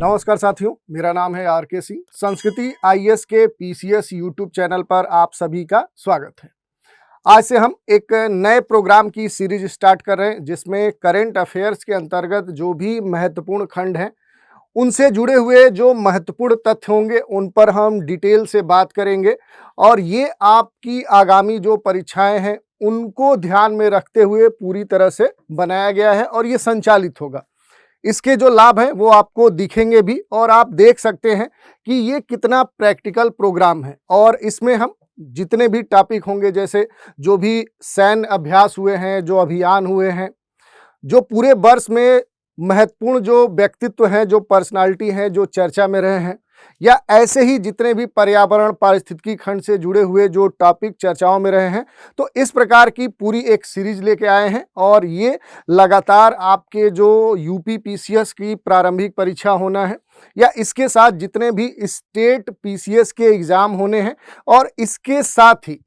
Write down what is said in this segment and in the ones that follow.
नमस्कार साथियों, मेरा नाम है आर.के. सिंह। संस्कृति आईएएस के पीसीएस यूट्यूब चैनल पर आप सभी का स्वागत है। आज से हम एक नए प्रोग्राम की सीरीज स्टार्ट कर रहे हैं, जिसमें करंट अफेयर्स के अंतर्गत जो भी महत्वपूर्ण खंड हैं, उनसे जुड़े हुए जो महत्वपूर्ण तथ्य होंगे, उन पर हम डिटेल से बात करेंगे। और ये आपकी आगामी जो परीक्षाएं हैं, उनको ध्यान में रखते हुए पूरी तरह से बनाया गया है और ये संचालित होगा। इसके जो लाभ हैं वो आपको दिखेंगे भी और आप देख सकते हैं कि ये कितना प्रैक्टिकल प्रोग्राम है। और इसमें हम जितने भी टॉपिक होंगे, जैसे जो भी सैन्य अभ्यास हुए हैं, जो अभियान हुए हैं, जो पूरे वर्ष में महत्वपूर्ण जो व्यक्तित्व हैं, जो पर्सनालिटी हैं, जो चर्चा में रहे हैं, या ऐसे ही जितने भी पर्यावरण पारिस्थितिकी खंड से जुड़े हुए जो टॉपिक चर्चाओं में रहे हैं, तो इस प्रकार की पूरी एक सीरीज लेके आए हैं। और ये लगातार आपके जो यूपी पीसीएस की प्रारंभिक परीक्षा होना है, या इसके साथ जितने भी स्टेट पीसीएस के एग्ज़ाम होने हैं, और इसके साथ ही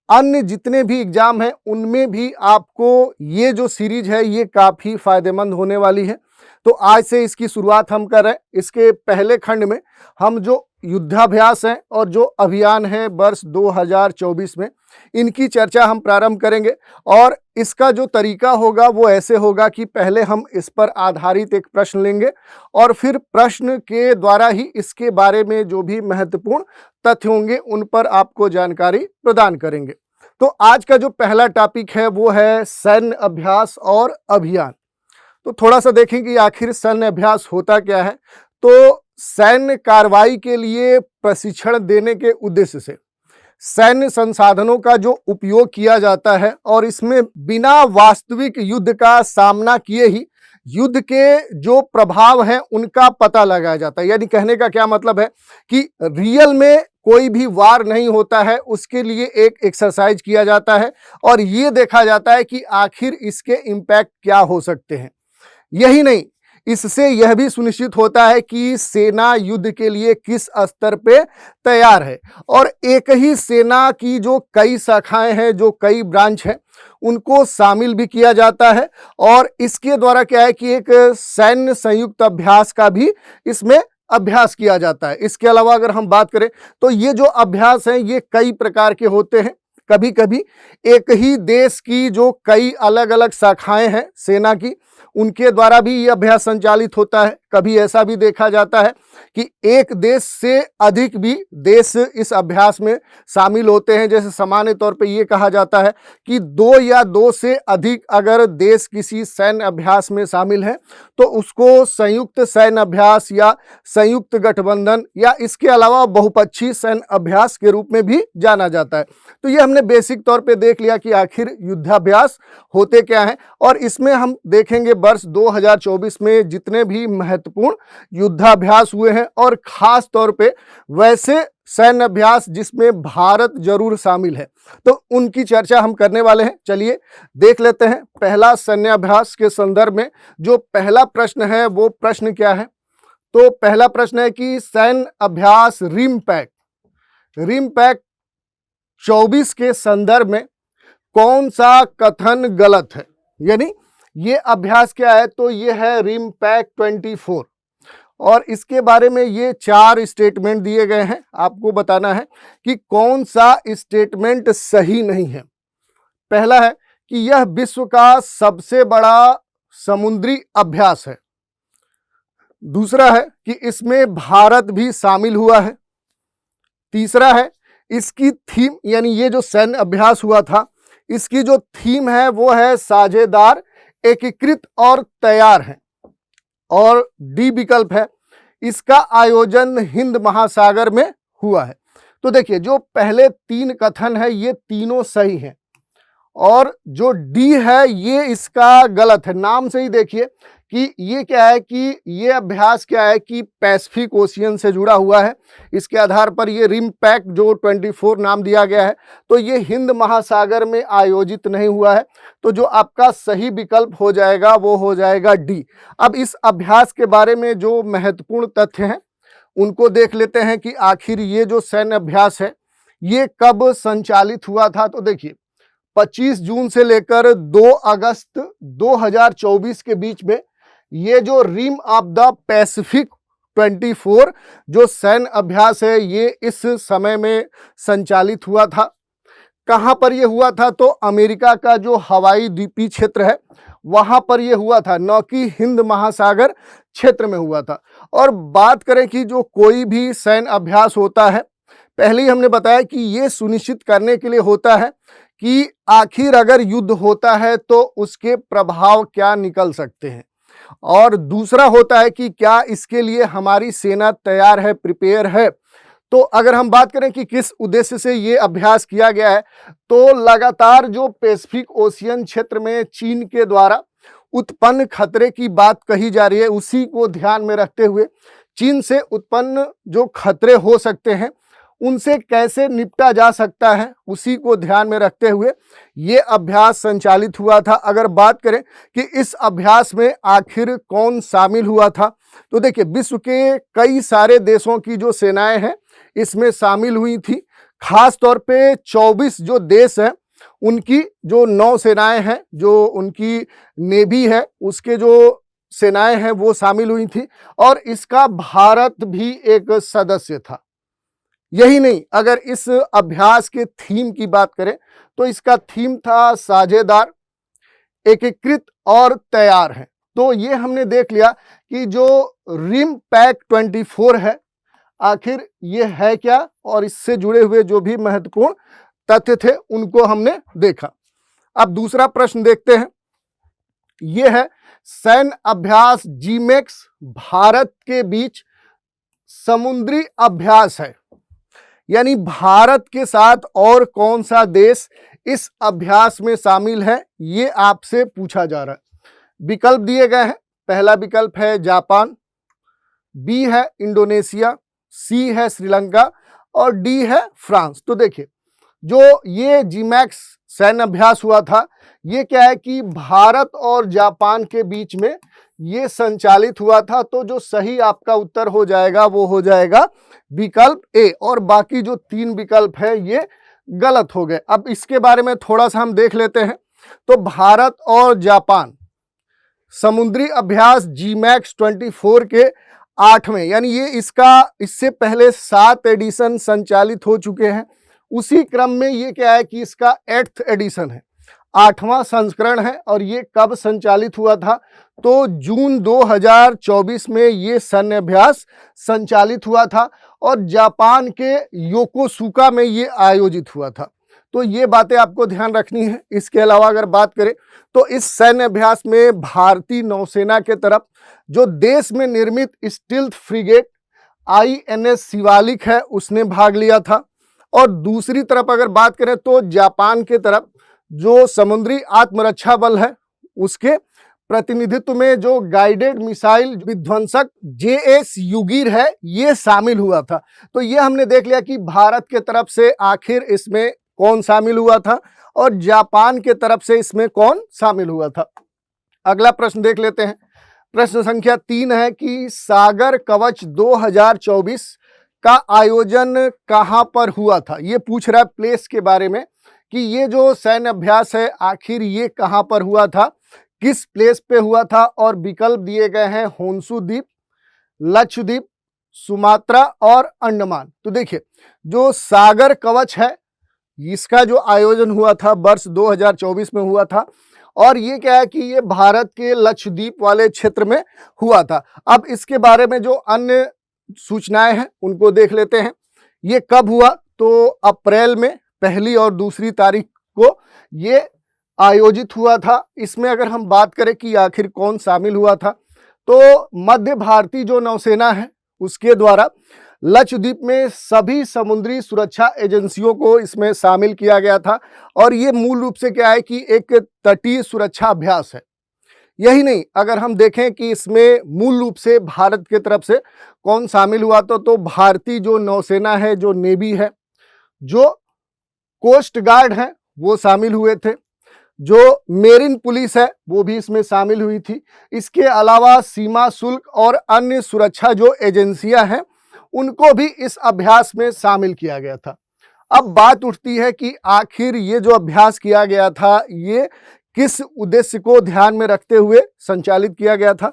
अन्य जितने भी एग्ज़ाम हैं, उनमें भी आपको ये जो सीरीज है ये काफ़ी फ़ायदेमंद होने वाली है। तो आज से इसकी शुरुआत हम कर रहे हैं। इसके पहले खंड में हम जो युद्धाभ्यास हैं और जो अभियान है वर्ष 2024 में, इनकी चर्चा हम प्रारंभ करेंगे। और इसका जो तरीका होगा वो ऐसे होगा कि पहले हम इस पर आधारित एक प्रश्न लेंगे और फिर प्रश्न के द्वारा ही इसके बारे में जो भी महत्वपूर्ण तथ्य होंगे उन पर आपको जानकारी प्रदान करेंगे। तो आज का जो पहला टॉपिक है वो है सैन्य अभ्यास और अभियान। तो थोड़ा सा देखें कि आखिर सैन्य अभ्यास होता क्या है। तो सैन्य कार्रवाई के लिए प्रशिक्षण देने के उद्देश्य से सैन्य संसाधनों का जो उपयोग किया जाता है, और इसमें बिना वास्तविक युद्ध का सामना किए ही युद्ध के जो प्रभाव हैं उनका पता लगाया जाता है। यानी कहने का क्या मतलब है कि रियल में कोई भी वार नहीं होता है, उसके लिए एक एक्सरसाइज किया जाता है और ये देखा जाता है कि आखिर इसके इम्पैक्ट क्या हो सकते हैं। यही नहीं, इससे यह भी सुनिश्चित होता है कि सेना युद्ध के लिए किस स्तर पे तैयार है। और एक ही सेना की जो कई शाखाएं हैं, जो कई ब्रांच हैं, उनको शामिल भी किया जाता है। और इसके द्वारा क्या है कि एक सैन्य संयुक्त अभ्यास का भी इसमें अभ्यास किया जाता है। इसके अलावा अगर हम बात करें तो ये जो अभ्यास हैं ये कई प्रकार के होते हैं। कभी कभी एक ही देश की जो कई अलग अलग शाखाएं हैं सेना की, उनके द्वारा भी ये अभ्यास संचालित होता है। कभी ऐसा भी देखा जाता है कि एक देश से अधिक भी देश इस अभ्यास में शामिल होते हैं। जैसे सामान्य तौर पे ये कहा जाता है कि 2 या 2 से अधिक अगर देश किसी सैन्य अभ्यास में शामिल हैं तो उसको संयुक्त सैन्य अभ्यास या संयुक्त गठबंधन या इसके अलावा बहुपक्षीय सैन्य अभ्यास के रूप में भी जाना जाता है। तो ये हमने बेसिक तौर पे देख लिया कि आखिर युद्धाभ्यास होते क्या हैं। और इसमें हम देखेंगे वर्ष 2024 में जितने भी महत्वपूर्ण युद्धाभ्यास हुए हैं, और खास तौर पे वैसे सैन्य अभ्यास जिसमें भारत जरूर शामिल है, तो उनकी चर्चा हम करने वाले हैं। चलिए देख लेते हैं पहला सैन्य अभ्यास के संदर्भ में जो पहला प्रश्न है वो प्रश्न क्या है। तो पहला प्रश्न है कि सैन्य अभ्यास रिमपैक 24 के संदर्भ में कौन सा कथन गलत है। यानी ये अभ्यास क्या है, तो ये है रिमपैक 24। और इसके बारे में ये 4 स्टेटमेंट दिए गए हैं। आपको बताना है कि कौन सा स्टेटमेंट सही नहीं है। पहला है कि यह विश्व का सबसे बड़ा समुद्री अभ्यास है। दूसरा है कि इसमें भारत भी शामिल हुआ है। तीसरा है इसकी थीम, यानी ये जो सैन्य अभ्यास हुआ था इसकी जो थीम है वो है साझेदार, एकीकृत और तैयार है। और डी विकल्प है इसका आयोजन हिंद महासागर में हुआ है। तो देखिए जो पहले 3 कथन है ये तीनों सही हैं, और जो डी है ये इसका गलत है। नाम से ही देखिए कि ये क्या है कि ये अभ्यास क्या है कि पैसिफिक ओशियन से जुड़ा हुआ है। इसके आधार पर ये रिमपैक जो 24 नाम दिया गया है, तो ये हिंद महासागर में आयोजित नहीं हुआ है। तो जो आपका सही विकल्प हो जाएगा वो हो जाएगा डी। अब इस अभ्यास के बारे में जो महत्वपूर्ण तथ्य हैं उनको देख लेते हैं कि आखिर ये जो सैन्य अभ्यास है ये कब संचालित हुआ था। तो देखिए 25 जून से लेकर 2 अगस्त 2024 के बीच में ये जो रिम ऑफ द पैसिफिक 24 जो सैन्य अभ्यास है ये इस समय में संचालित हुआ था। कहाँ पर ये हुआ था? तो अमेरिका का जो हवाई द्वीपीय क्षेत्र है वहां पर ये हुआ था, न कि हिंद महासागर क्षेत्र में हुआ था। और बात करें कि जो कोई भी सैन्य अभ्यास होता है, पहले ही हमने बताया कि ये सुनिश्चित करने के लिए होता है कि आखिर अगर युद्ध होता है तो उसके प्रभाव क्या निकल सकते हैं, और दूसरा होता है कि क्या इसके लिए हमारी सेना तैयार है, प्रिपेयर है। तो अगर हम बात करें कि किस उद्देश्य से ये अभ्यास किया गया है, तो लगातार जो पैसिफिक ओशियन क्षेत्र में चीन के द्वारा उत्पन्न खतरे की बात कही जा रही है, उसी को ध्यान में रखते हुए चीन से उत्पन्न जो खतरे हो सकते हैं उनसे कैसे निपटा जा सकता है, उसी को ध्यान में रखते हुए ये अभ्यास संचालित हुआ था। अगर बात करें कि इस अभ्यास में आखिर कौन शामिल हुआ था, तो देखिए विश्व के कई सारे देशों की जो सेनाएं हैं इसमें शामिल हुई थी। खास तौर पे 24 जो देश हैं उनकी जो नौसेनाएं हैं, जो उनकी नेवी है, उसके जो सेनाएं हैं वो शामिल हुई थी, और इसका भारत भी एक सदस्य था। यही नहीं, अगर इस अभ्यास के थीम की बात करें तो इसका थीम था साझेदार, एकीकृत और तैयार है। तो ये हमने देख लिया कि जो रिम पैक 24 है आखिर ये है क्या, और इससे जुड़े हुए जो भी महत्वपूर्ण तथ्य थे उनको हमने देखा। अब दूसरा प्रश्न देखते हैं, ये है सैन्य अभ्यास जीमैक्स भारत के बीच समुद्री अभ्यास है, यानी भारत के साथ और कौन सा देश इस अभ्यास में शामिल है, ये आपसे पूछा जा रहा है। विकल्प दिए गए हैं, पहला विकल्प है जापान, बी है इंडोनेशिया, सी है श्रीलंका और डी है फ्रांस। तो देखिए जो ये जीमैक्स सैन्य अभ्यास हुआ था ये क्या है कि भारत और जापान के बीच में ये संचालित हुआ था। तो जो सही आपका उत्तर हो जाएगा वो हो जाएगा विकल्प ए, और बाकी जो 3 विकल्प है ये गलत हो गए। अब इसके बारे में थोड़ा सा हम देख लेते हैं। तो भारत और जापान समुद्री अभ्यास जीमैक्स 24 के 8वें, यानी ये इससे पहले 7 एडिशन संचालित हो चुके हैं। उसी क्रम में ये क्या है कि इसका 8th एडिशन है, 8वां संस्करण है। और ये कब संचालित हुआ था? तो जून 2024 में ये सैन्य अभ्यास संचालित हुआ था और जापान के योकोसुका में ये आयोजित हुआ था। तो ये बातें आपको ध्यान रखनी है। इसके अलावा अगर बात करें तो इस सैन्य अभ्यास में भारतीय नौसेना के तरफ जो देश में निर्मित स्टील्थ फ्रिगेट INS शिवालिक है उसने भाग लिया था, और दूसरी तरफ अगर बात करें तो जापान के तरफ जो समुद्री आत्मरक्षा बल है उसके प्रतिनिधित्व में जो गाइडेड मिसाइल विध्वंसक JS युगीर है ये शामिल हुआ था। तो ये हमने देख लिया कि भारत के तरफ से आखिर इसमें कौन शामिल हुआ था और जापान के तरफ से इसमें कौन शामिल हुआ था। अगला प्रश्न देख लेते हैं। प्रश्न संख्या 3 है कि सागर कवच 2024 का आयोजन कहां पर हुआ था। ये पूछ रहा है प्लेस के बारे में कि ये जो सैन्य अभ्यास है आखिर ये कहां पर हुआ था, किस प्लेस पे हुआ था। और विकल्प दिए गए हैं होन्शु द्वीप, लक्षद्वीप, सुमात्रा और अंडमान। तो देखिए जो सागर कवच है इसका जो आयोजन हुआ था वर्ष 2024 में हुआ था, और ये क्या है कि ये भारत के लक्षद्वीप वाले क्षेत्र में हुआ था। अब इसके बारे में जो अन्य सूचनाएं हैं उनको देख लेते हैं। ये कब हुआ? तो अप्रैल में 1 और 2 तारीख को ये आयोजित हुआ था। इसमें अगर हम बात करें कि आखिर कौन शामिल हुआ था, तो मध्य भारतीय जो नौसेना है उसके द्वारा लक्षद्वीप में सभी समुद्री सुरक्षा एजेंसियों को इसमें शामिल किया गया था। और ये मूल रूप से क्या है कि एक तटीय सुरक्षा अभ्यास है। यही नहीं, अगर हम देखें कि इसमें मूल रूप से भारत की तरफ से कौन शामिल हुआ तो भारतीय जो नौसेना है, जो नेवी है, जो कोस्ट गार्ड है वो शामिल हुए थे, जो मेरिन पुलिस है वो भी इसमें शामिल हुई थी। इसके अलावा सीमा शुल्क और अन्य सुरक्षा जो एजेंसियां हैं उनको भी इस अभ्यास में शामिल किया गया था। अब बात उठती है कि आखिर ये जो अभ्यास किया गया था ये किस उद्देश्य को ध्यान में रखते हुए संचालित किया गया था।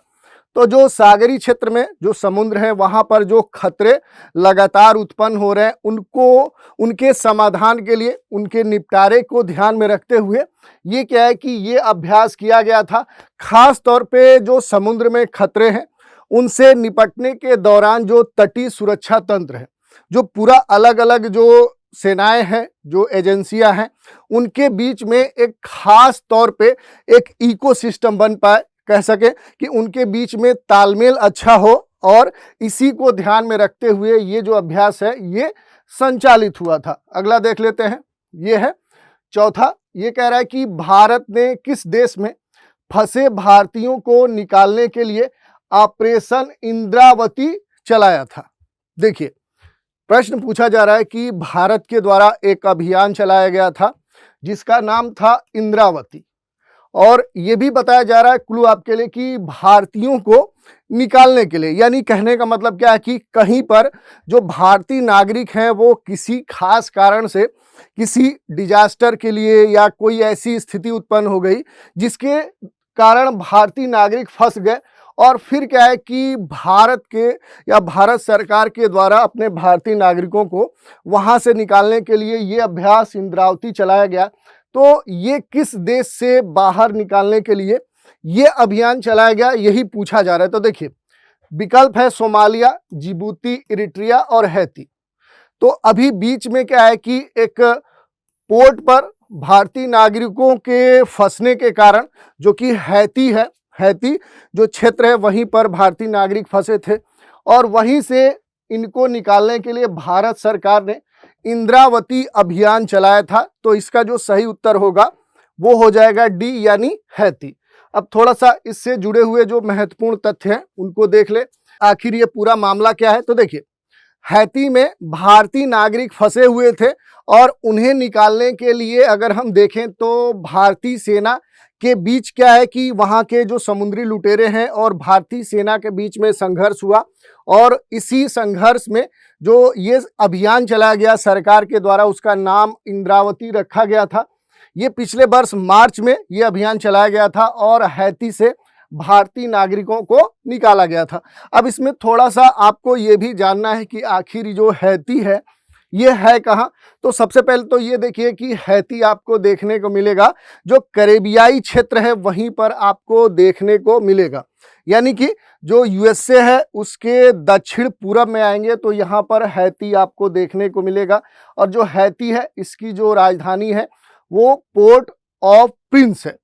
तो जो सागरी क्षेत्र में जो समुद्र है वहां पर जो खतरे लगातार उत्पन्न हो रहे हैं उनको उनके समाधान के लिए उनके निपटारे को ध्यान में रखते हुए ये क्या है कि ये अभ्यास किया गया था। खास तौर पे जो समुद्र में खतरे हैं उनसे निपटने के दौरान जो तटीय सुरक्षा तंत्र है, जो पूरा अलग अलग जो सेनाएं हैं, जो एजेंसियां हैं, उनके बीच में एक खास तौर पे एक इकोसिस्टम बन पाए, कह सके कि उनके बीच में तालमेल अच्छा हो। और इसी को ध्यान में रखते हुए ये जो अभ्यास है ये संचालित हुआ था। अगला देख लेते हैं, ये है चौथा। ये कह रहा है कि भारत ने किस देश में फंसे भारतीयों को निकालने के लिए ऑपरेशन इंद्रावती चलाया था। देखिए, प्रश्न पूछा जा रहा है कि भारत के द्वारा एक अभियान चलाया गया था जिसका नाम था इंद्रावती, और ये भी बताया जा रहा है क्लू आपके लिए कि भारतीयों को निकालने के लिए, यानी कहने का मतलब क्या है कि कहीं पर जो भारतीय नागरिक हैं वो किसी खास कारण से किसी डिजास्टर के लिए या कोई ऐसी स्थिति उत्पन्न हो गई जिसके कारण भारतीय नागरिक फंस गए, और फिर क्या है कि भारत के या भारत सरकार के द्वारा अपने भारतीय नागरिकों को वहां से निकालने के लिए ये अभ्यास इंद्रावती चलाया गया। तो ये किस देश से बाहर निकालने के लिए ये अभियान चलाया गया, यही पूछा जा रहा है। तो देखिए, विकल्प है सोमालिया, जिबूती, इरिट्रिया और हैती। तो अभी बीच में क्या है कि एक पोर्ट पर भारतीय नागरिकों के फंसने के कारण, जो कि हैती है, हैती जो क्षेत्र है वहीं पर भारतीय नागरिक फंसे थे, और वहीं से इनको निकालने के लिए भारत सरकार ने इंद्रावती अभियान चलाया था। तो इसका जो सही उत्तर होगा वो हो जाएगा डी, यानी हैती। अब थोड़ा सा इससे जुड़े हुए जो महत्वपूर्ण तथ्य हैं उनको देख ले, आखिर ये पूरा मामला क्या है। तो देखिए, हैती में भारतीय नागरिक फंसे हुए थे और उन्हें निकालने के लिए अगर हम देखें तो भारतीय सेना के बीच क्या है कि वहां के जो समुद्री लुटेरे हैं और भारतीय सेना के बीच में संघर्ष हुआ, और इसी संघर्ष में जो ये अभियान चलाया गया सरकार के द्वारा, उसका नाम इंद्रावती रखा गया था। ये पिछले वर्ष मार्च में ये अभियान चलाया गया था और हैती से भारतीय नागरिकों को निकाला गया था। अब इसमें थोड़ा सा आपको ये भी जानना है कि आखिर जो हैती है ये है कहाँ। तो सबसे पहले तो ये देखिए कि हैती आपको देखने को मिलेगा जो कैरेबियाई क्षेत्र है वहीं पर आपको देखने को मिलेगा, यानी कि जो यूएसए है उसके दक्षिण पूरब में आएंगे तो यहाँ पर हैती आपको देखने को मिलेगा। और जो हैती है इसकी जो राजधानी है वो पोर्ट ऑफ प्रिंस है।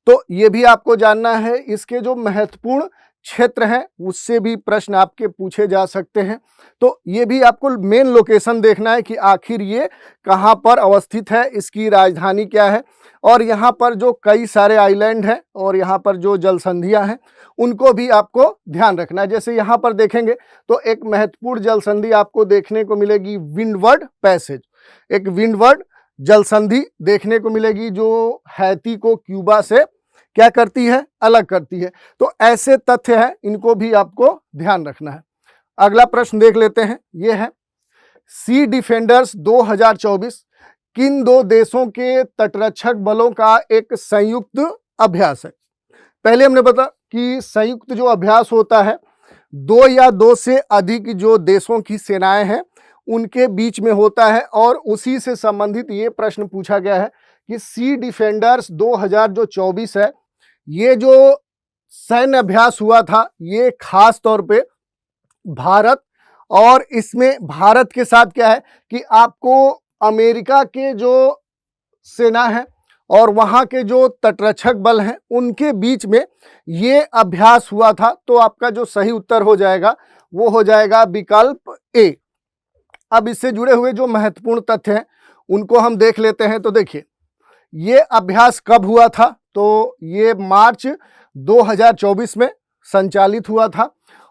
तो ये भी आपको जानना है। इसके जो महत्वपूर्ण क्षेत्र हैं उससे भी प्रश्न आपके पूछे जा सकते हैं। तो ये भी आपको मेन लोकेशन देखना है कि आखिर ये कहाँ पर अवस्थित है, इसकी राजधानी क्या है, और यहाँ पर जो कई सारे आइलैंड हैं और यहाँ पर जो जल संधियाँ हैं उनको भी आपको ध्यान रखना है। जैसे यहाँ पर देखेंगे तो एक महत्वपूर्ण जल संधि आपको देखने को मिलेगी विंडवर्ड पैसेज, एक विंडवर्ड जल संधि देखने को मिलेगी जो हैती को क्यूबा से क्या करती है, अलग करती है। तो ऐसे तथ्य हैं, इनको भी आपको ध्यान रखना है। अगला प्रश्न देख लेते हैं, ये है सी डिफेंडर्स 2024 किन दो देशों के तटरक्षक बलों का एक संयुक्त अभ्यास है। पहले हमने बताया कि संयुक्त जो अभ्यास होता है दो या दो से अधिक जो देशों की सेनाएं हैं उनके बीच में होता है, और उसी से संबंधित ये प्रश्न पूछा गया है कि सी डिफेंडर्स 2024 है, ये जो सैन्य अभ्यास हुआ था ये खास तौर पे भारत, और इसमें भारत के साथ क्या है कि आपको अमेरिका के जो सेना है और वहाँ के जो तटरक्षक बल हैं उनके बीच में ये अभ्यास हुआ था। तो आपका जो सही उत्तर हो जाएगा वो हो जाएगा विकल्प ए। अब इससे जुड़े हुए जो महत्वपूर्ण तथ्य हैं उनको हम देख लेते हैं। तो देखिए, ये अभ्यास कब हुआ था, तो ये मार्च 2024 में संचालित हुआ था,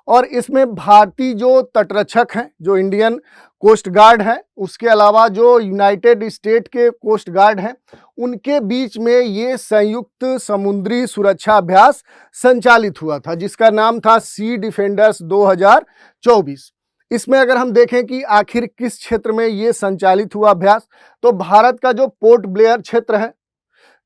और इसमें भारतीय जो तटरक्षक हैं, जो इंडियन कोस्ट गार्ड है, उसके अलावा जो यूनाइटेड स्टेट के कोस्ट गार्ड हैं, उनके बीच में ये संयुक्त समुद्री सुरक्षा अभ्यास संचालित हुआ था जिसका नाम था सी डिफेंडर्स 2024। इसमें अगर हम देखें कि आखिर किस क्षेत्र में ये संचालित हुआ अभ्यास, तो भारत का जो पोर्ट ब्लेयर क्षेत्र है,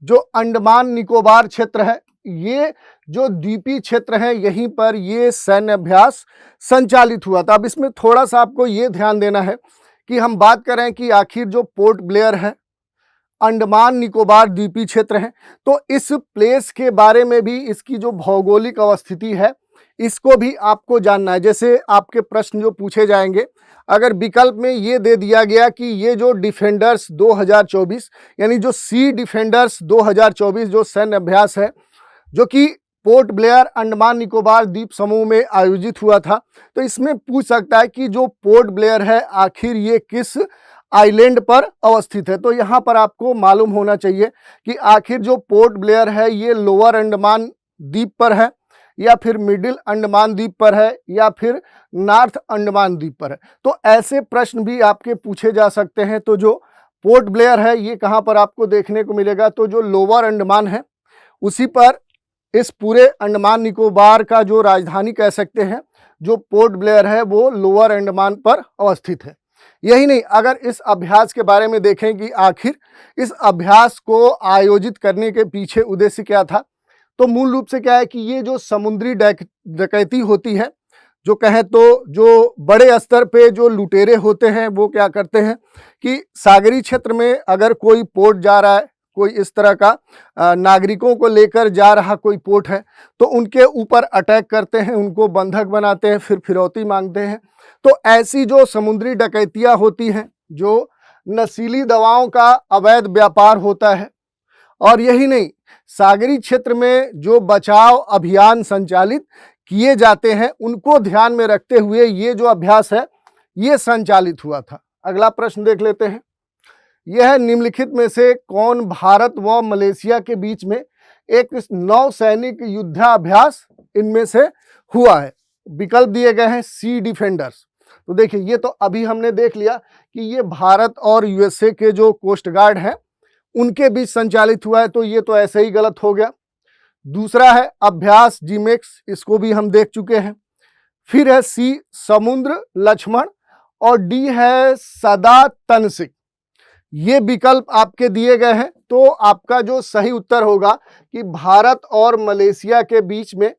जो अंडमान निकोबार क्षेत्र है, ये जो द्वीपीय क्षेत्र है यहीं पर ये सैन्य अभ्यास संचालित हुआ था। अब इसमें थोड़ा सा आपको ये ध्यान देना है कि हम बात कर रहे हैं कि आखिर जो पोर्ट ब्लेयर है अंडमान निकोबार द्वीपीय क्षेत्र है, तो इस प्लेस के बारे में भी, इसकी जो भौगोलिक अवस्थिति है इसको भी आपको जानना है। जैसे आपके प्रश्न जो पूछे जाएंगे, अगर विकल्प में ये दे दिया गया कि ये जो डिफेंडर्स 2024 यानी जो सी डिफेंडर्स 2024 जो सैन्य अभ्यास है जो कि पोर्ट ब्लेयर अंडमान निकोबार द्वीप समूह में आयोजित हुआ था, तो इसमें पूछ सकता है कि जो पोर्ट ब्लेयर है आखिर ये किस आइलैंड पर अवस्थित है। तो यहाँ पर आपको मालूम होना चाहिए कि आखिर जो पोर्ट ब्लेयर है ये लोअर अंडमान द्वीप पर है या फिर मिडिल अंडमान द्वीप पर है या फिर नॉर्थ अंडमान द्वीप पर है। तो ऐसे प्रश्न भी आपके पूछे जा सकते हैं। तो जो पोर्ट ब्लेयर है ये कहाँ पर आपको देखने को मिलेगा, तो जो लोअर अंडमान है उसी पर, इस पूरे अंडमान निकोबार का जो राजधानी कह सकते हैं जो पोर्ट ब्लेयर है वो लोअर अंडमान पर अवस्थित है। यही नहीं, अगर इस अभ्यास के बारे में देखें कि आखिर इस अभ्यास को आयोजित करने के पीछे उद्देश्य क्या था, तो मूल रूप से क्या है कि ये जो समुद्री डकैती होती है, जो कहें तो जो बड़े स्तर पे जो लुटेरे होते हैं वो क्या करते हैं कि सागरी क्षेत्र में अगर कोई पोर्ट जा रहा है, कोई इस तरह का नागरिकों को लेकर जा रहा कोई पोर्ट है, तो उनके ऊपर अटैक करते हैं, उनको बंधक बनाते हैं, फिर फिरौती मांगते हैं। तो ऐसी जो समुद्री डकैतियाँ होती हैं, जो नशीली दवाओं का अवैध व्यापार होता है, और यही नहीं, सागरी क्षेत्र में जो बचाव अभियान संचालित किए जाते हैं उनको ध्यान में रखते हुए ये जो अभ्यास है ये संचालित हुआ था। अगला प्रश्न देख लेते हैं। यह निम्नलिखित में से कौन भारत व मलेशिया के बीच में एक नौसैनिक युद्धाभ्यास इनमें से हुआ है? विकल्प दिए गए हैं सी डिफेंडर्स। तो देखिए, ये तो अभी हमने देख लिया कि ये भारत और यूएसए के जो कोस्ट गार्ड हैं उनके बीच संचालित हुआ है, तो ये तो ऐसे ही गलत हो गया। दूसरा है अभ्यास जीमेक्स, इसको भी हम देख चुके हैं। फिर है सी समुद्र लक्ष्मण और डी है सदा तनसिक। ये विकल्प आपके दिए गए हैं। तो आपका जो सही उत्तर होगा कि भारत और मलेशिया के बीच में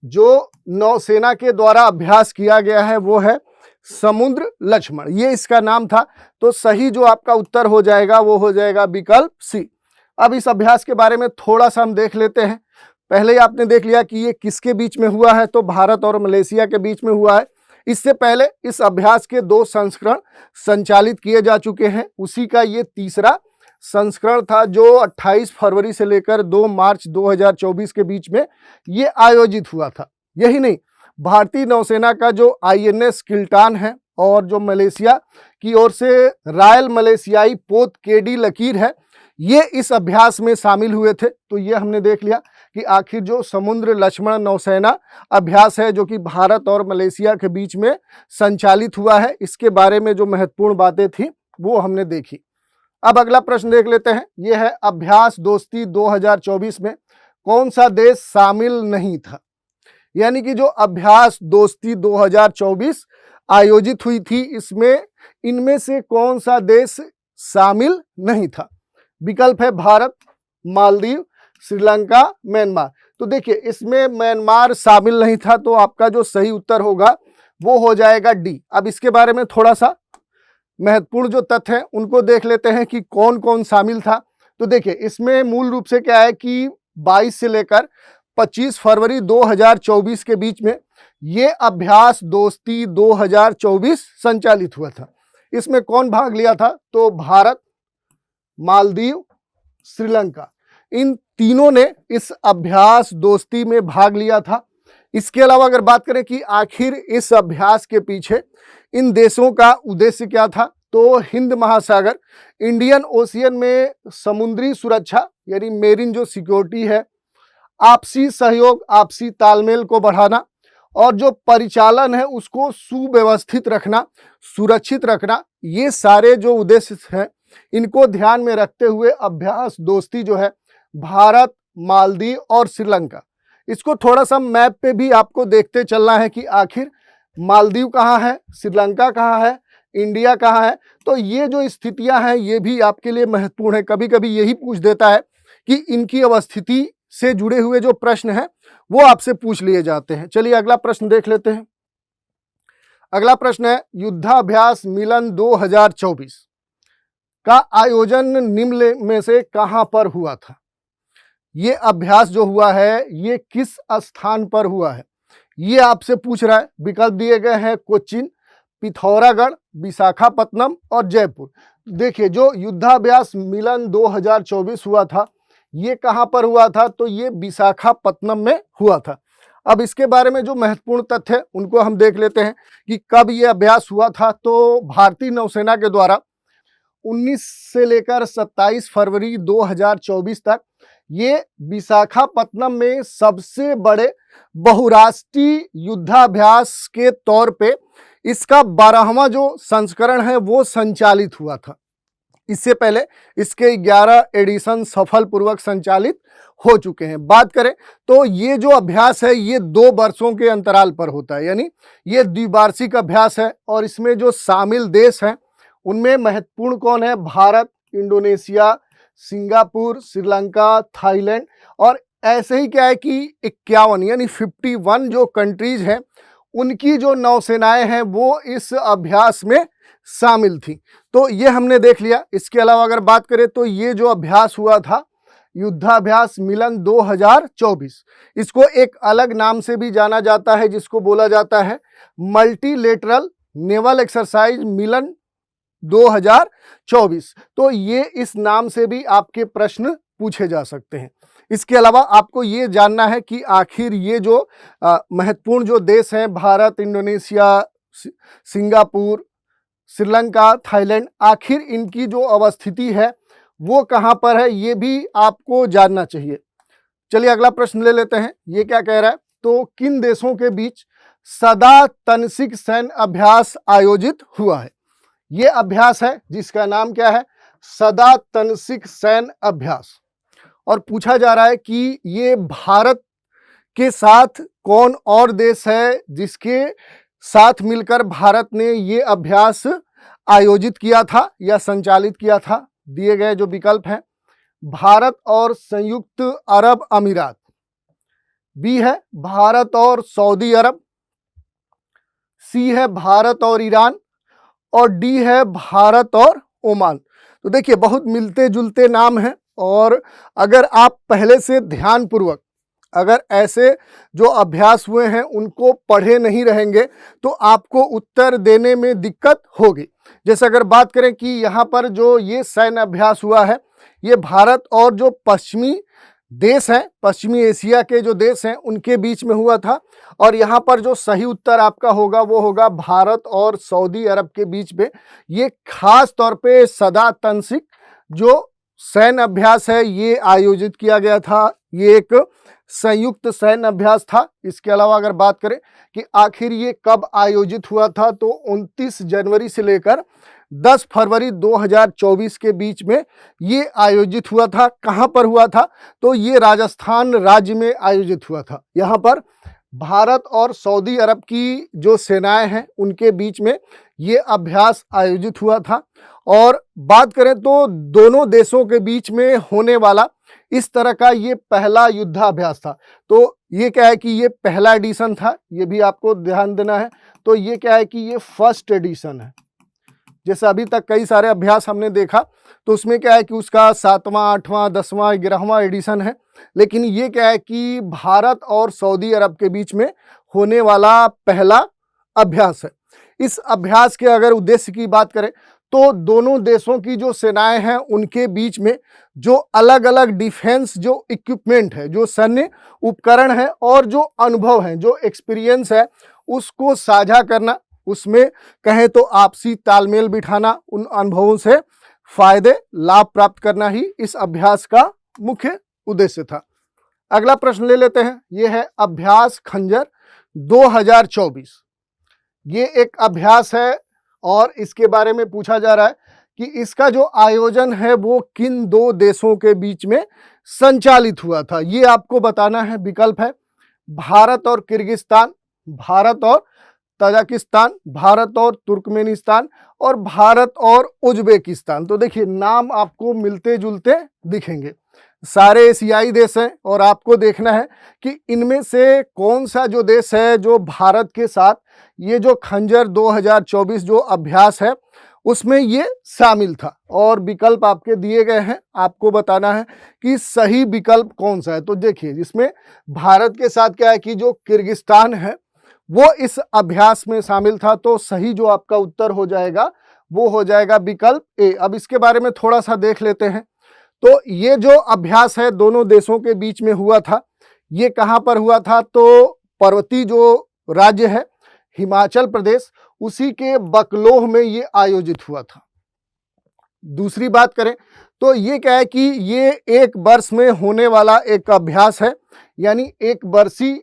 जो नौसेना के द्वारा अभ्यास किया गया है वो है समुद्र लक्ष्मण, ये इसका नाम था। तो सही जो आपका उत्तर हो जाएगा वो हो जाएगा विकल्प सी। अब इस अभ्यास के बारे में थोड़ा सा हम देख लेते हैं। पहले ही आपने देख लिया कि ये किसके बीच में हुआ है, तो भारत और मलेशिया के बीच में हुआ है। इससे पहले इस अभ्यास के 2 संस्करण संचालित किए जा चुके हैं, उसी का ये तीसरा संस्करण था जो 28 फरवरी से लेकर 2 मार्च 2024 के बीच में ये आयोजित हुआ था। यही नहीं, भारतीय नौसेना का जो INS किल्टान है और जो मलेशिया की ओर से रॉयल मलेशियाई पोत KD लकीर है, ये इस अभ्यास में शामिल हुए थे। तो ये हमने देख लिया कि आखिर जो समुद्र लक्ष्मण नौसेना अभ्यास है जो कि भारत और मलेशिया के बीच में संचालित हुआ है, इसके बारे में जो महत्वपूर्ण बातें थी वो हमने देखी। अब अगला प्रश्न देख लेते हैं। ये है अभ्यास दोस्ती 2024 में कौन सा देश शामिल नहीं था? यानी कि जो अभ्यास दोस्ती 2024 आयोजित हुई थी इसमें इनमें से कौन सा देश शामिल नहीं था? विकल्प है भारत, मालदीव, श्रीलंका, म्यांमार। तो देखिए, इसमें म्यांमार शामिल नहीं था, तो आपका जो सही उत्तर होगा वो हो जाएगा डी। अब इसके बारे में थोड़ा सा महत्वपूर्ण जो तथ्य हैं उनको देख लेते हैं कि कौन कौन शामिल था। तो देखिए, इसमें मूल रूप से क्या है कि 22 से लेकर 25 फरवरी 2024 के बीच में ये अभ्यास दोस्ती 2024 संचालित हुआ था। इसमें कौन भाग लिया था? तो भारत, मालदीव, श्रीलंका, इन तीनों ने इस अभ्यास दोस्ती में भाग लिया था। इसके अलावा अगर बात करें कि आखिर इस अभ्यास के पीछे इन देशों का उद्देश्य क्या था, तो हिंद महासागर, इंडियन ओशियन में समुद्री सुरक्षा यानी मेरीन जो सिक्योरिटी है, आपसी सहयोग, आपसी तालमेल को बढ़ाना और जो परिचालन है उसको सुव्यवस्थित रखना, सुरक्षित रखना, ये सारे जो उद्देश्य हैं इनको ध्यान में रखते हुए अभ्यास दोस्ती जो है भारत, मालदीव और श्रीलंका, इसको थोड़ा सा मैप पे भी आपको देखते चलना है कि आखिर मालदीव कहाँ है, श्रीलंका कहाँ है, इंडिया कहाँ है। तो ये जो स्थितियां हैं ये भी आपके लिए महत्वपूर्ण है। कभी कभी यही पूछ देता है कि इनकी अवस्थिति से जुड़े हुए जो प्रश्न हैं वो आपसे पूछ लिए जाते हैं। चलिए अगला प्रश्न देख लेते हैं। अगला प्रश्न है, युद्धाभ्यास मिलन 2024 का आयोजन निम्न में से कहां पर हुआ था? ये अभ्यास जो हुआ है ये किस स्थान पर हुआ है, ये आपसे पूछ रहा है। विकल्प दिए गए हैं कोच्चिन, पिथौरागढ़, विशाखापत्तनम और जयपुर। देखिए, जो युद्धाभ्यास मिलन 2024 हुआ था ये कहां पर हुआ था? तो ये विशाखापत्तनम में हुआ था। अब इसके बारे में जो महत्वपूर्ण तथ्य है उनको हम देख लेते हैं कि कब ये अभ्यास हुआ था। तो भारतीय नौसेना के द्वारा 19 से लेकर 27 फरवरी 2024 तक ये विशाखापत्तनम में सबसे बड़े बहुराष्ट्रीय युद्धाभ्यास के तौर पे इसका 12वां जो संस्करण है वो संचालित हुआ था। इससे पहले इसके 11 एडिशन सफलपूर्वक संचालित हो चुके हैं। बात करें तो ये जो अभ्यास है ये 2 वर्षों के अंतराल पर होता है, यानी ये द्विवार्षिक अभ्यास है। और इसमें जो शामिल देश हैं उनमें महत्वपूर्ण कौन है? Bharat, Indonesia, Singapore, Sri Lanka, Thailand और ऐसे ही क्या है कि 51 यानी 51 जो कंट्रीज हैं उनकी जो नौसेनाएं हैं वो इस अभ्यास में शामिल थी। तो ये हमने देख लिया। इसके अलावा अगर बात करें तो ये जो अभ्यास हुआ था युद्धाभ्यास मिलन 2024, इसको एक अलग नाम से भी जाना जाता है जिसको बोला जाता है मल्टीलेटरल नेवल एक्सरसाइज मिलन 2024। तो ये इस नाम से भी आपके प्रश्न पूछे जा सकते हैं। इसके अलावा आपको ये जानना है कि आखिर ये जो महत्वपूर्ण जो देश हैं Bharat, Indonesia, Singapore, Sri Lanka, Thailand, आखिर इनकी जो अवस्थिति है वो कहाँ पर है ये भी आपको जानना चाहिए। चलिए अगला प्रश्न ले लेते हैं। ये क्या कह रहा है? तो किन देशों के बीच सदा तनसिक सैन्य अभ्यास आयोजित हुआ है? ये अभ्यास है जिसका नाम क्या है? सदा तनसिक सैन्य अभ्यास। और पूछा जा रहा है कि ये भारत के साथ कौन और देश है जिसके साथ मिलकर भारत ने ये अभ्यास आयोजित किया था या संचालित किया था। दिए गए जो विकल्प हैं, भारत और संयुक्त अरब अमीरात, बी है भारत और सऊदी अरब, सी है भारत और ईरान और डी है भारत और ओमान। तो देखिए बहुत मिलते जुलते नाम हैं और अगर आप पहले से ध्यानपूर्वक अगर ऐसे जो अभ्यास हुए हैं उनको पढ़े नहीं रहेंगे तो आपको उत्तर देने में दिक्कत होगी। जैसे अगर बात करें कि यहाँ पर जो ये सैन्य अभ्यास हुआ है ये भारत और जो पश्चिमी देश हैं, पश्चिमी एशिया के जो देश हैं उनके बीच में हुआ था। और यहाँ पर जो सही उत्तर आपका होगा वो होगा भारत और सऊदी अरब के बीच में। ये खास तौर पे सदा तनसिक जो सैन्य अभ्यास है ये आयोजित किया गया था। ये एक संयुक्त सैन्य अभ्यास था। इसके अलावा अगर बात करें कि आखिर ये कब आयोजित हुआ था तो 29 जनवरी से लेकर 10 फरवरी 2024 के बीच में ये आयोजित हुआ था। कहाँ पर हुआ था? तो ये राजस्थान राज्य में आयोजित हुआ था। यहाँ पर भारत और सऊदी अरब की जो सेनाएं हैं उनके बीच में ये अभ्यास आयोजित हुआ था। और बात करें तो दोनों देशों के बीच में होने वाला इस तरह का ये पहला युद्धाभ्यास था। तो ये क्या है कि ये पहला एडिशन था, ये भी आपको ध्यान देना है। तो ये क्या है कि ये फर्स्ट एडिशन है। जैसे अभी तक कई सारे अभ्यास हमने देखा तो उसमें क्या है कि उसका 7वां, 8वां, 10वां, 11वां एडिशन है, लेकिन ये क्या है कि भारत और सऊदी अरब के बीच में होने वाला पहला अभ्यास है। इस अभ्यास के अगर उद्देश्य की बात करें तो दोनों देशों की जो सेनाएं हैं उनके बीच में जो अलग अलग डिफेंस जो इक्विपमेंट है, जो सैन्य उपकरण है और जो अनुभव है, जो एक्सपीरियंस है उसको साझा करना, उसमें कहें तो आपसी तालमेल बिठाना, उन अनुभवों से फायदे लाभ प्राप्त करना ही इस अभ्यास का मुख्य उद्देश्य था। अगला प्रश्न ले लेते हैं। ये है अभ्यास खंजर 2024। ये एक अभ्यास है और इसके बारे में पूछा जा रहा है कि इसका जो आयोजन है वो किन 2 देशों के बीच में संचालित हुआ था। ये आपको बताना है। विकल्प है भारत और किर्गिस्तान, भारत और तजाकिस्तान, भारत और तुर्कमेनिस्तान और भारत और उज्बेकिस्तान। तो देखिए नाम आपको मिलते जुलते दिखेंगे। सारे एशियाई देश हैं और आपको देखना है कि इनमें से कौन सा जो देश है जो भारत के साथ ये जो खंजर 2024 जो अभ्यास है उसमें ये शामिल था। और विकल्प आपके दिए गए हैं, आपको बताना है कि सही विकल्प कौन सा है। तो देखिए इसमें भारत के साथ क्या है कि जो किर्गिस्तान है वो इस अभ्यास में शामिल था। तो सही जो आपका उत्तर हो जाएगा वो हो जाएगा विकल्प ए। अब इसके बारे में थोड़ा सा देख लेते हैं। तो ये जो अभ्यास है दोनों देशों के बीच में हुआ था, ये कहाँ पर हुआ था? तो पर्वतीय जो राज्य है हिमाचल प्रदेश, उसी के बकलोह में ये आयोजित हुआ था। दूसरी बात करें तो ये क्या है कि ये एक वर्ष में होने वाला एक अभ्यास है, यानी एक वर्षीय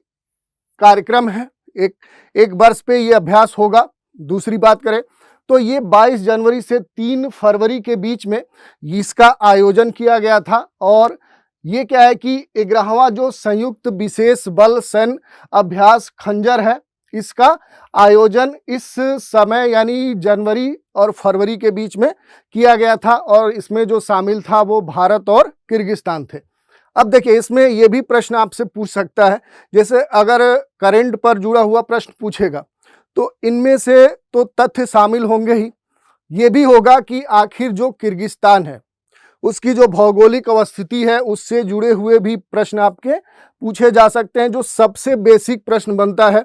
कार्यक्रम है, एक वर्ष पे ये अभ्यास होगा। दूसरी बात करें तो ये 22 जनवरी से 3 फरवरी के बीच में इसका आयोजन किया गया था। और ये क्या है कि 11वां जो संयुक्त विशेष बल सैन्य अभ्यास खंजर है, इसका आयोजन इस समय यानी जनवरी और फरवरी के बीच में किया गया था। और इसमें जो शामिल था वो भारत और किर्गिस्तान थे। अब देखिए इसमें ये भी प्रश्न आपसे पूछ सकता है, जैसे अगर करंट पर जुड़ा हुआ प्रश्न पूछेगा तो इनमें से तो तथ्य शामिल होंगे ही, ये भी होगा कि आखिर जो किर्गिस्तान है उसकी जो भौगोलिक अवस्थिति है उससे जुड़े हुए भी प्रश्न आपके पूछे जा सकते हैं। जो सबसे बेसिक प्रश्न बनता है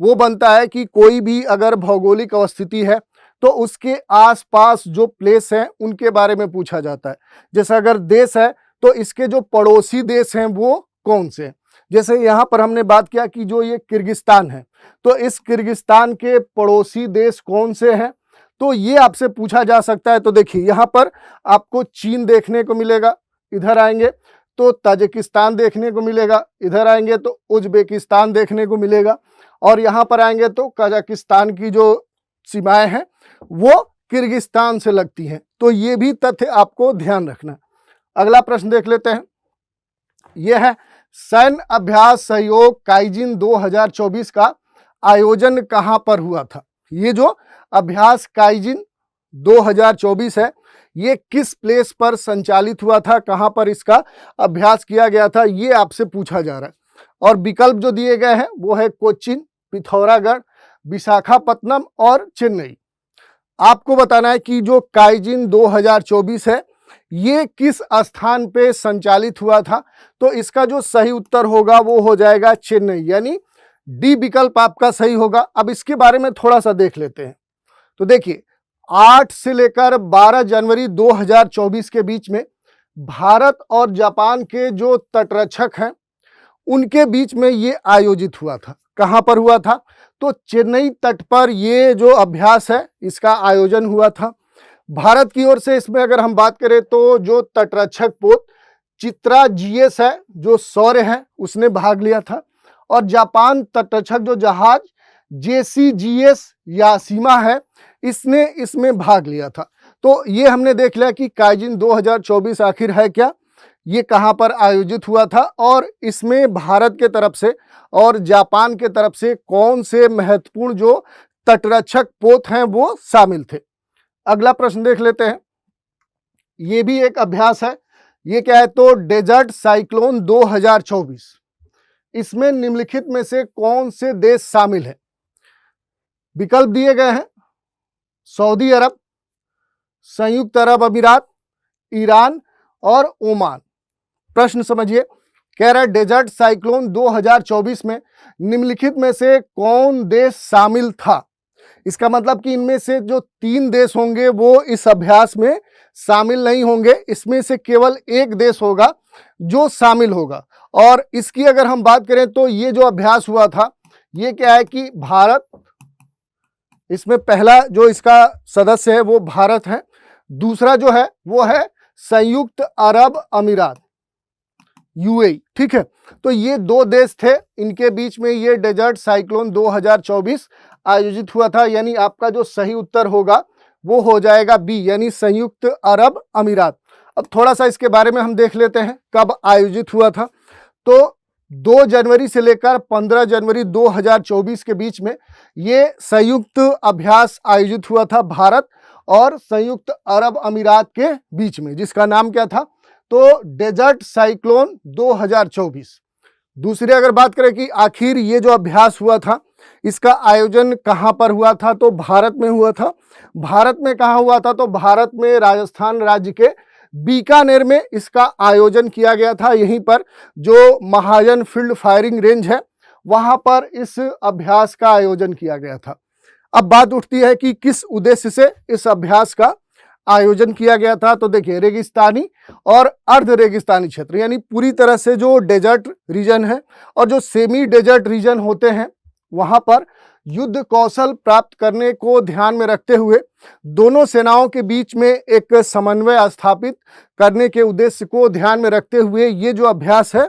वो बनता है कि कोई भी अगर भौगोलिक अवस्थिति है तो उसके आसपास जो प्लेस हैं उनके बारे में पूछा जाता है। जैसे अगर देश है तो इसके जो पड़ोसी देश हैं वो कौन से हैं। जैसे यहाँ पर हमने बात किया कि जो ये किर्गिस्तान है तो इस किर्गिस्तान के पड़ोसी देश कौन से हैं, तो ये आपसे पूछा जा सकता है। तो देखिए यहाँ पर आपको चीन देखने को मिलेगा, इधर आएंगे तो ताजिकिस्तान देखने को मिलेगा, इधर आएंगे तो उज्बेकिस्तान देखने को मिलेगा, और यहाँ पर आएंगे तो कजाकिस्तान की जो सीमाएं हैं वो किर्गिस्तान से लगती हैं। तो ये भी तथ्य आपको ध्यान रखना। अगला प्रश्न देख लेते हैं। यह है सैन्य अभ्यास सहयोग काइजिन 2024 का आयोजन कहां पर हुआ था। ये जो अभ्यास काइजिन 2024 है ये किस प्लेस पर संचालित हुआ था, कहां पर इसका अभ्यास किया गया था, ये आपसे पूछा जा रहा है। और विकल्प जो दिए गए हैं वो है कोचीन, पिथौरागढ़, विशाखापत्तनम और चेन्नई। आपको बताना है कि जो काइजिन 2024 है ये किस स्थान पे संचालित हुआ था। तो इसका जो सही उत्तर होगा वो हो जाएगा चेन्नई, यानी डी विकल्प आपका सही होगा। अब इसके बारे में थोड़ा सा देख लेते हैं। तो देखिए 8 से लेकर 12 जनवरी 2024 के बीच में भारत और जापान के जो तटरक्षक हैं उनके बीच में ये आयोजित हुआ था। कहां पर हुआ था? तो चेन्नई तट पर ये जो अभ्यास है इसका आयोजन हुआ था। भारत की ओर से इसमें अगर हम बात करें तो जो तटरक्षक पोत चित्रा जीएस है जो शौर्य है उसने भाग लिया था, और जापान तटरक्षक जो जहाज JCGS यासीमा है इसने इसमें भाग लिया था। तो ये हमने देख लिया कि काइजिन 2024 आखिर है क्या, ये कहां पर आयोजित हुआ था, और इसमें भारत के तरफ से और जापान के तरफ से कौन से महत्वपूर्ण जो तटरक्षक पोत हैं वो शामिल थे। अगला प्रश्न देख लेते हैं। ये भी एक अभ्यास है। ये क्या है? तो डेजर्ट साइक्लोन 2024। इसमें निम्नलिखित में से कौन से देश शामिल है? विकल्प दिए गए हैं सऊदी अरब, संयुक्त अरब अमीरात, ईरान और ओमान। प्रश्न समझिए, कह रहा है डेजर्ट साइक्लोन 2024 में निम्नलिखित में से कौन देश शामिल था। इसका मतलब कि इनमें से जो 3 देश होंगे वो इस अभ्यास में शामिल नहीं होंगे, इसमें से केवल एक देश होगा जो शामिल होगा। और इसकी अगर हम बात करें तो ये जो अभ्यास हुआ था ये क्या है कि भारत, इसमें पहला जो इसका सदस्य है वो भारत है, दूसरा जो है वो है संयुक्त अरब अमीरात UAE। ठीक है, तो ये 2 देश थे, इनके बीच में ये डेजर्ट साइक्लोन 2024 आयोजित हुआ था, यानी आपका जो सही उत्तर होगा वो हो जाएगा बी, यानी संयुक्त अरब अमीरात। अब थोड़ा सा इसके बारे में हम देख लेते हैं कब आयोजित हुआ था। तो 2 जनवरी से लेकर 15 जनवरी 2024 के बीच में ये संयुक्त अभ्यास आयोजित हुआ था भारत और संयुक्त अरब अमीरात के बीच में, जिसका नाम क्या था? तो डेजर्ट साइक्लोन 2024। दूसरी अगर बात करें कि आखिर ये जो अभ्यास हुआ था इसका आयोजन कहाँ पर हुआ था, तो भारत में हुआ था। भारत में कहाँ हुआ था, तो भारत में राजस्थान राज्य के बीकानेर में इसका आयोजन किया गया था। यहीं पर जो महाजन फील्ड फायरिंग रेंज है वहां पर इस अभ्यास का आयोजन किया गया था। अब बात उठती है कि किस उद्देश्य से इस अभ्यास का आयोजन किया गया था। तो देखिए, रेगिस्तानी और अर्ध रेगिस्तानी क्षेत्र यानी पूरी तरह से जो डेजर्ट रीजन है और जो सेमी डेजर्ट रीजन होते हैं वहां पर युद्ध कौशल प्राप्त करने को ध्यान में रखते हुए दोनों सेनाओं के बीच में एक समन्वय स्थापित करने के उद्देश्य को ध्यान में रखते हुए ये जो अभ्यास है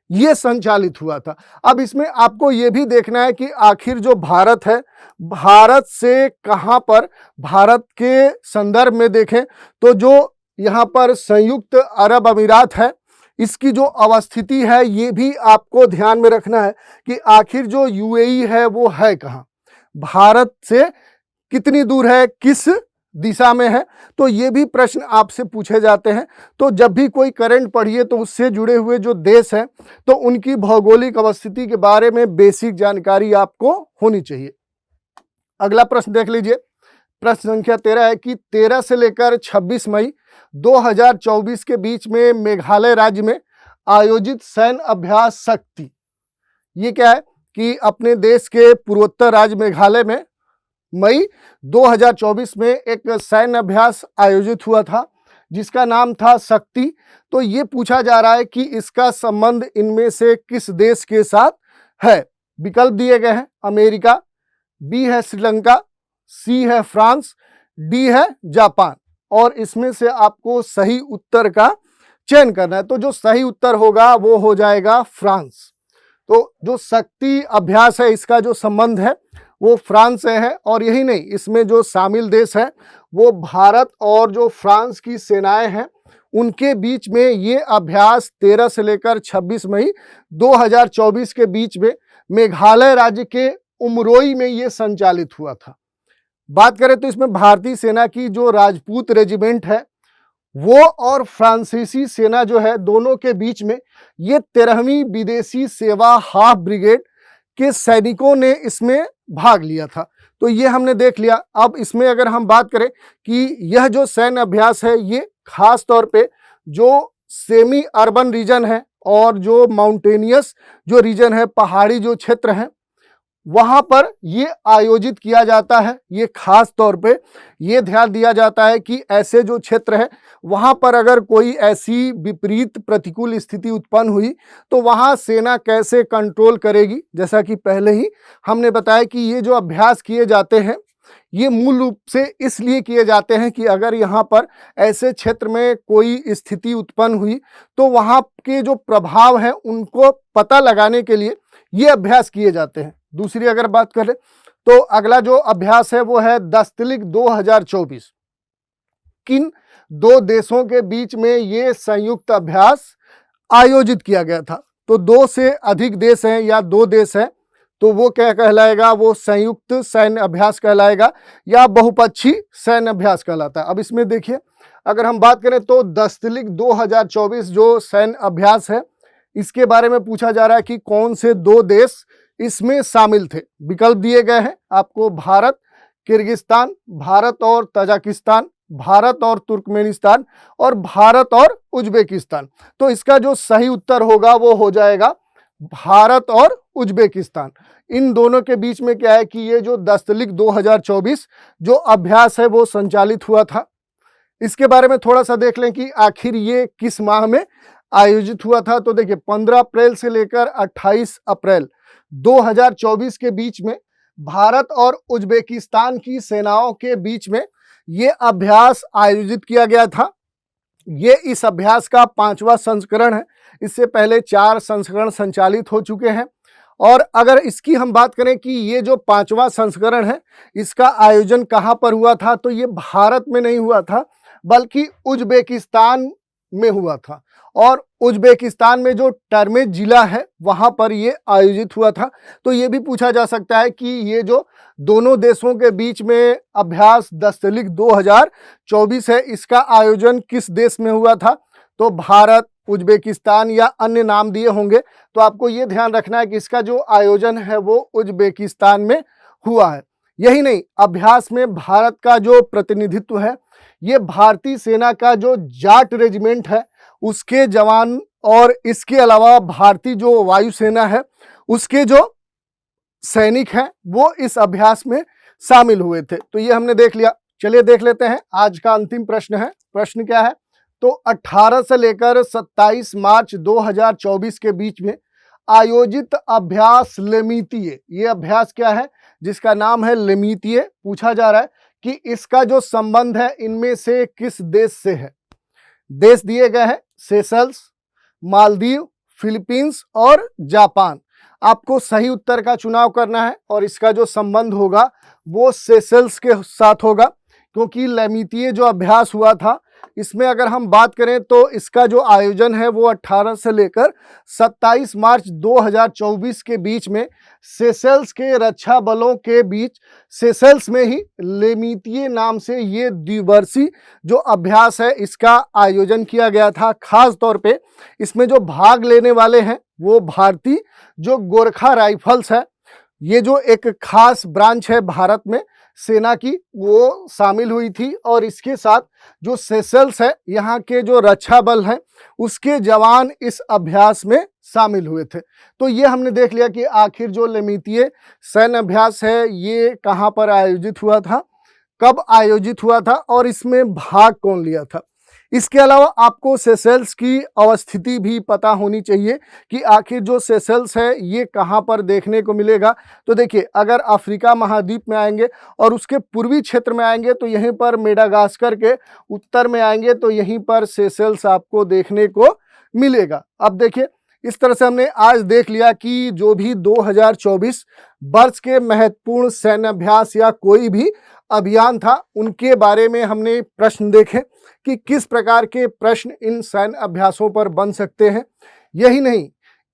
ये संचालित हुआ था। अब इसमें आपको ये भी देखना है कि आखिर जो भारत है, भारत से कहाँ पर, भारत के संदर्भ में देखें तो जो यहाँ पर संयुक्त अरब अमीरात है इसकी जो अवस्थिति है ये भी आपको ध्यान में रखना है कि आखिर जो यूएई है वो है कहाँ, भारत से कितनी दूर है, किस दिशा में है। तो ये भी प्रश्न आपसे पूछे जाते हैं। तो जब भी कोई करंट पढ़िए तो उससे जुड़े हुए जो देश हैं तो उनकी भौगोलिक अवस्थिति के बारे में बेसिक जानकारी आपको होनी चाहिए। अगला प्रश्न देख लीजिए, प्रश्न संख्या 13 है कि 13 से लेकर 26 मई 2024 के बीच में मेघालय राज्य में आयोजित सैन्य अभ्यास शक्ति, ये क्या है कि अपने देश के पूर्वोत्तर राज्य मेघालय में मई 2024 में एक सैन्य अभ्यास आयोजित हुआ था जिसका नाम था शक्ति। तो ये पूछा जा रहा है कि इसका संबंध इनमें से किस देश के साथ है। विकल्प दिए गए हैं, अमेरिका, बी है श्रीलंका, सी है फ्रांस, डी है जापान। और इसमें से आपको सही उत्तर का चयन करना है। तो जो सही उत्तर होगा वो हो जाएगा फ्रांस। तो जो शक्ति अभ्यास है इसका जो संबंध है वो फ्रांस से है। और यही नहीं, इसमें जो शामिल देश है वो भारत और जो फ्रांस की सेनाएं हैं उनके बीच में ये अभ्यास 13 से लेकर 26 मई 2024 के बीच में मेघालय राज्य के उमरोई में ये संचालित हुआ था। बात करें तो इसमें भारतीय सेना की जो राजपूत रेजिमेंट है वो और फ्रांसीसी सेना जो है दोनों के बीच में ये 13वीं विदेशी सेवा हाफ ब्रिगेड के सैनिकों ने इसमें भाग लिया था। तो ये हमने देख लिया। अब इसमें अगर हम बात करें कि यह जो सैन्य अभ्यास है ये खास तौर पे जो सेमी अर्बन रीजन है और जो माउंटेनियस जो रीजन है, पहाड़ी जो क्षेत्र है वहां पर ये आयोजित किया जाता है। ये खास तौर पे ये ध्यान दिया जाता है कि ऐसे जो क्षेत्र है वहां पर अगर कोई ऐसी विपरीत प्रतिकूल स्थिति उत्पन्न हुई तो वहां सेना कैसे कंट्रोल करेगी। जैसा कि पहले ही हमने बताया कि ये जो अभ्यास किए जाते हैं ये मूल रूप से इसलिए किए जाते हैं कि अगर यहाँ पर ऐसे क्षेत्र में कोई स्थिति उत्पन्न हुई तो वहाँ के जो प्रभाव हैं उनको पता लगाने के लिए ये अभ्यास किए जाते हैं। दूसरी अगर बात करें तो अगला जो अभ्यास है वो है दस्तलिक 2024। किन दो देशों के बीच में ये संयुक्त अभ्यास आयोजित किया गया था। तो 2 से अधिक देश हैं या 2 देश हैं तो वो क्या कहलाएगा, वो संयुक्त सैन्य अभ्यास कहलाएगा या बहुपक्षीय सैन्य अभ्यास कहलाता है। अब इसमें देखिए, अगर हम बात करें तो दस्तलिक 2024 जो सैन्य अभ्यास है इसके बारे में पूछा जा रहा है कि कौन से 2 देश इसमें शामिल थे। विकल्प दिए गए हैं आपको, भारत, किर्गिस्तान, भारत और तजाकिस्तान, भारत और तुर्कमेनिस्तान और भारत और उज्बेकिस्तान। तो इसका जो सही उत्तर होगा वो हो जाएगा भारत और उज्बेकिस्तान। इन दोनों के बीच में क्या है कि ये जो दस्तलिक 2024 जो अभ्यास है वो संचालित हुआ था। इसके बारे में थोड़ा सा देख लें कि आखिर ये किस माह में आयोजित हुआ था। तो देखिए 15 अप्रैल से लेकर 28 अप्रैल 2024 के बीच में भारत और उज्बेकिस्तान की सेनाओं के बीच में ये अभ्यास आयोजित किया गया था। ये इस अभ्यास का 5वां संस्करण है। इससे पहले 4 संस्करण संचालित हो चुके हैं। और अगर इसकी हम बात करें कि ये जो 5वां संस्करण है इसका आयोजन कहाँ पर हुआ था, तो ये भारत में नहीं हुआ था बल्कि उज्बेकिस्तान में हुआ था। और उज्बेकिस्तान में जो टर्मेज जिला है वहाँ पर ये आयोजित हुआ था। तो ये भी पूछा जा सकता है कि ये जो दोनों देशों के बीच में अभ्यास दस्तलिक 2024 है इसका आयोजन किस देश में हुआ था। तो भारत, उज्बेकिस्तान या अन्य नाम दिए होंगे। तो आपको ये ध्यान रखना है कि इसका जो आयोजन है वो उज्बेकिस्तान में हुआ है। यही नहीं, अभ्यास में भारत का जो प्रतिनिधित्व है ये भारतीय सेना का जो जाट रेजिमेंट है उसके जवान और इसके अलावा भारतीय जो वायुसेना है उसके जो सैनिक हैं वो इस अभ्यास में शामिल हुए थे। तो ये हमने देख लिया। चलिए देख लेते हैं आज का अंतिम प्रश्न है। प्रश्न क्या है? तो 18 से लेकर 27 मार्च 2024 के बीच में आयोजित अभ्यास लेमीतिए, ये अभ्यास क्या है? जिसका नाम है लेमीतिए। पूछा जा रहा है कि इसका जो संबंध है इनमें से किस देश से है? देश दिए गए हैं सेशल्स, मालदीव, फिलीपींस और जापान। आपको सही उत्तर का चुनाव करना है और इसका जो संबंध होगा वो सेशल्स के साथ होगा, क्योंकि लेमीतिए जो अभ्यास हुआ था इसमें अगर हम बात करें तो इसका जो आयोजन है वो 18 से लेकर 27 मार्च 2024 के बीच में सेशल्स के रक्षा बलों के बीच सेशल्स में ही लेमीतिए नाम से ये द्विवर्षीय जो अभ्यास है इसका आयोजन किया गया था। खास तौर पे इसमें जो भाग लेने वाले हैं वो भारतीय जो गोरखा राइफल्स है, ये जो एक खास ब्रांच है भारत में सेना की, वो शामिल हुई थी। और इसके साथ जो सेशल्स है यहाँ के जो रक्षा बल हैं उसके जवान इस अभ्यास में शामिल हुए थे। तो ये हमने देख लिया कि आखिर जो लेमीतिए सैन्य अभ्यास है ये कहाँ पर आयोजित हुआ था, कब आयोजित हुआ था और इसमें भाग कौन लिया था। इसके अलावा आपको सेशल्स की अवस्थिति भी पता होनी चाहिए कि आखिर जो सेशल्स है ये कहाँ पर देखने को मिलेगा। तो देखिए, अगर अफ्रीका महाद्वीप में आएंगे और उसके पूर्वी क्षेत्र में आएंगे तो यहीं पर मेडागास्कर के उत्तर में आएंगे तो यहीं पर सेशल्स आपको देखने को मिलेगा। अब देखिए, इस तरह से हमने आज देख लिया कि जो भी 2024 वर्ष के महत्वपूर्ण सैन्य अभ्यास या कोई भी अभियान था उनके बारे में हमने प्रश्न देखे कि किस प्रकार के प्रश्न इन सैन्य अभ्यासों पर बन सकते हैं। यही नहीं,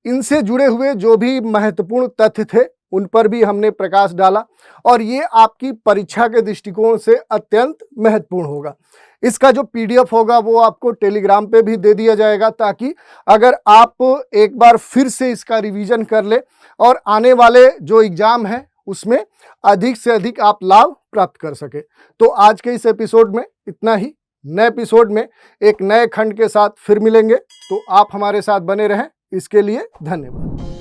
इनसे जुड़े हुए जो भी महत्वपूर्ण तथ्य थे उन पर भी हमने प्रकाश डाला और ये आपकी परीक्षा के दृष्टिकोण से अत्यंत महत्वपूर्ण होगा। इसका जो PDF होगा वो आपको टेलीग्राम पे भी दे दिया जाएगा, ताकि अगर आप एक बार फिर से इसका रिवीजन कर ले और आने वाले जो एग्जाम है उसमें अधिक से अधिक आप लाभ प्राप्त कर सके। तो आज के इस एपिसोड में इतना ही। नए एपिसोड में एक नए खंड के साथ फिर मिलेंगे, तो आप हमारे साथ बने रहें। इसके लिए धन्यवाद।